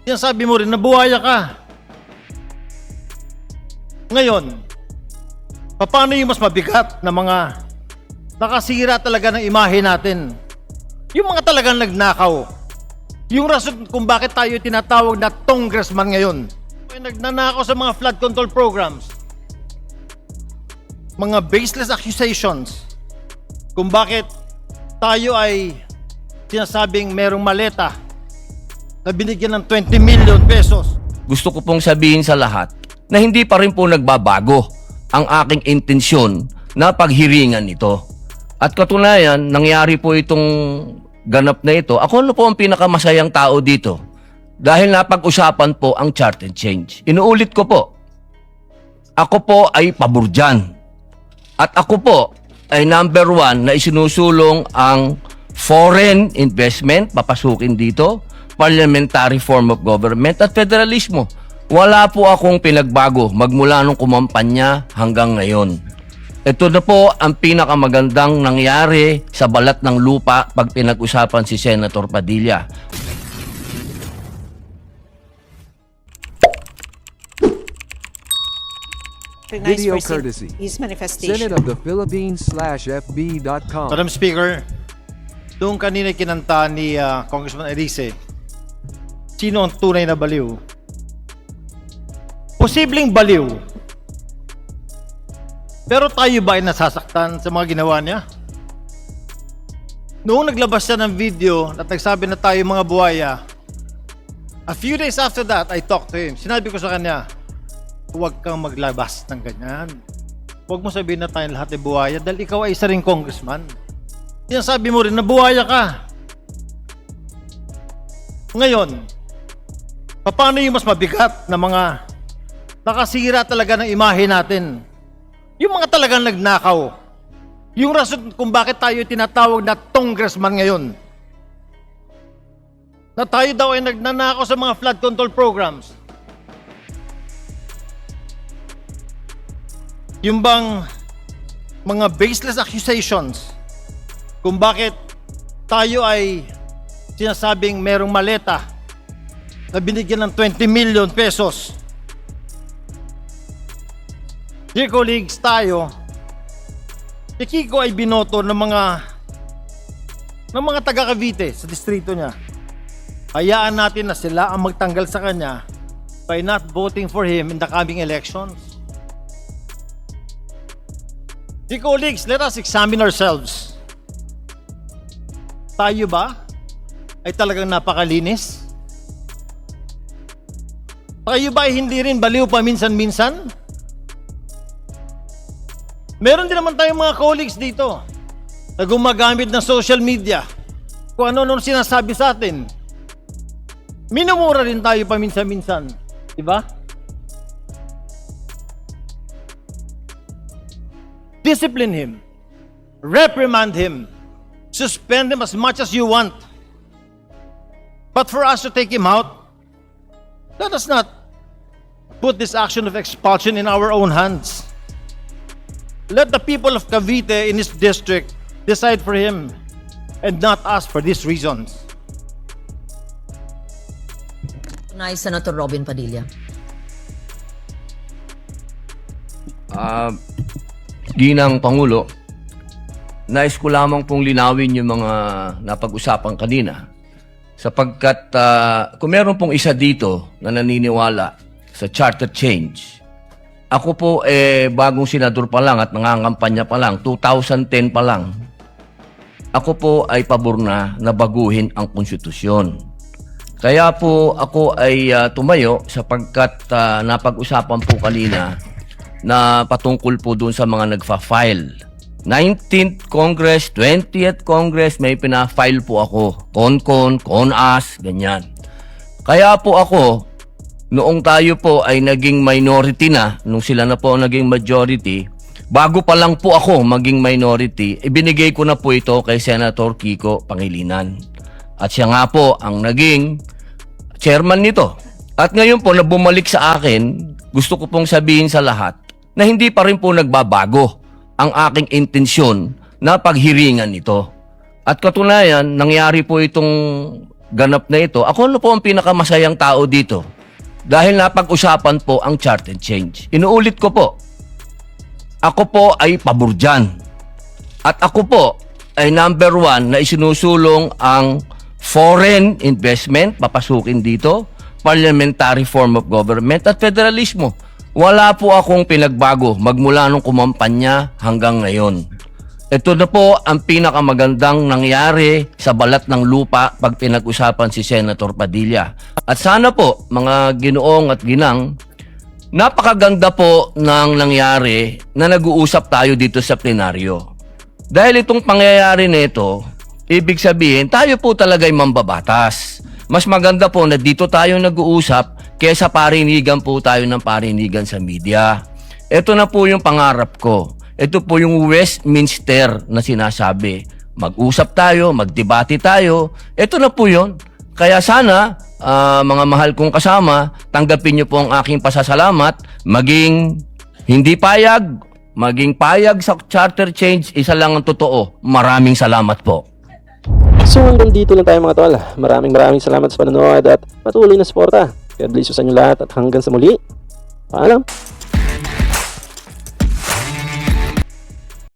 Sinasabi mo rin na buhaya ka. Ngayon, paano yung mas mabigat na mga nakasira talaga ng imahe natin? Yung mga talagang nagnakaw. Yung rason kung bakit tayo tinatawag na congressman ngayon. Yung nagnanakaw sa mga flood control programs. Mga baseless accusations. Kung bakit tayo ay sinasabing merong maleta na binigyan ng 20 million pesos. Gusto ko pong sabihin sa lahat na hindi pa rin po nagbabago ang aking intensyon na paghiringan ito. At katunayan, nangyari po itong ganap na ito. Ako na po ang pinakamasayang tao dito dahil napag-usapan po ang chart and change. Inuulit ko po, ako po ay pabor dyan. At ako po ay number 1 na isinusulong ang foreign investment, papasukin dito, parliamentary form of government at federalismo. Wala po akong pinagbago magmula nung kumampanya hanggang ngayon. Ito na po ang pinakamagandang nangyari sa balat ng lupa pag pinag-usapan si Senator Padilla. Video courtesy. His manifestation. Senate of the Philippines/FB.com. Madam Speaker, doon kanina kinanta ni Congressman Erice, sino ang tunay na baliw? Posibleng baliw. Pero tayo ba ay nasasaktan sa mga ginawa niya? Noong naglabas siya ng video at nagsabi na tayo mga buhaya, a few days after that, I talked to him. Sinabi ko sa kanya, huwag kang maglabas ng ganyan. Huwag mo sabihin na tayong lahat ay buhaya dahil ikaw ay isa ring congressman. Sinasabi mo rin na buhaya ka. Ngayon, paano yung mas mabigat na mga nakasira talaga ng imahe natin? Yung mga talagang nagnakaw. Yung rason kung bakit tayo tinatawag na congressman ngayon. Na tayo daw ay nagnanakaw sa mga flood control programs. Yung bang mga baseless accusations kung bakit tayo ay sinasabing merong maleta na binigyan ng 20 million pesos. Dear colleagues, si Kiko ay binoto ng mga taga Cavite sa distrito niya. Hayaan natin na sila ang magtanggal sa kanya by not voting for him in the coming elections. Dear colleagues, let us examine ourselves. Tayo ba ay talagang napakalinis? Tayo ba ay hindi rin baliw paminsan-minsan? Meron din naman tayong mga colleagues dito na gumagamit ng social media kung ano-ano sinasabi sa atin. Minumura rin tayo paminsan-minsan. Diba? Discipline him. Reprimand him. Suspend him as much as you want. But for us to take him out, let us not put this action of expulsion in our own hands. Let the people of Cavite in his district decide for him and not us for these reasons. Senator Robin Padilla. Ginang Pangulo, nais ko lamang pong linawin yung mga napag-usapan kanina sapagkat kung meron pong isa dito na naniniwala sa charter change, ako po bagong senador pa lang at nangangampanya pa lang, 2010 pa lang. Ako po ay pabor na baguhin ang konstitusyon. Kaya po ako ay tumayo sapagkat napag-usapan po kanina na patungkol po dun sa mga nagfa-file. 19th Congress, 20th Congress, may pina-file po ako. Con-as, ganyan. Kaya po ako, noong tayo po ay naging minority na, nung sila na po naging majority, bago pa lang po ako maging minority, ibinigay ko na po ito kay Senator Kiko Pangilinan. At siya nga po ang naging chairman nito. At ngayon po na bumalik sa akin, gusto ko pong sabihin sa lahat na hindi pa rin po nagbabago ang aking intensyon na paghiringan ito. At katunayan, nangyari po itong ganap na ito, ako ano po ang pinakamasayang tao dito? Dahil napag-usapan po ang charter change. Inuulit ko po, ako po ay pabor dyan. At ako po ay number 1 na isinusulong ang foreign investment, papasukin dito, parliamentary form of government at federalismo. Wala po akong pinagbago magmula nung kumampanya hanggang ngayon. Ito na po ang pinakamagandang nangyari sa balat ng lupa pag pinag-usapan si Senator Padilla. At sana po, mga ginoong at ginang, napakaganda po ng nangyari na nag-uusap tayo dito sa plenaryo. Dahil itong pangyayari nito, ibig sabihin, tayo po talaga'y mambabatas. Mas maganda po na dito tayo nag-uusap kaysa parinigan po tayo ng parinigan sa media. Ito na po yung pangarap ko. Ito po yung Westminster na sinasabi. Mag-usap tayo, magdebate tayo. Ito na po yun. Kaya sana, mga mahal kong kasama, tanggapin niyo po ang aking pasasalamat. Maging hindi payag, maging payag sa charter change, isa lang ang totoo. Maraming salamat po. So hanggang dito lang tayo mga tol. Maraming salamat sa panonood at patuloy na suporta. God bless you sa inyo lahat at hanggang sa muli. Paalam!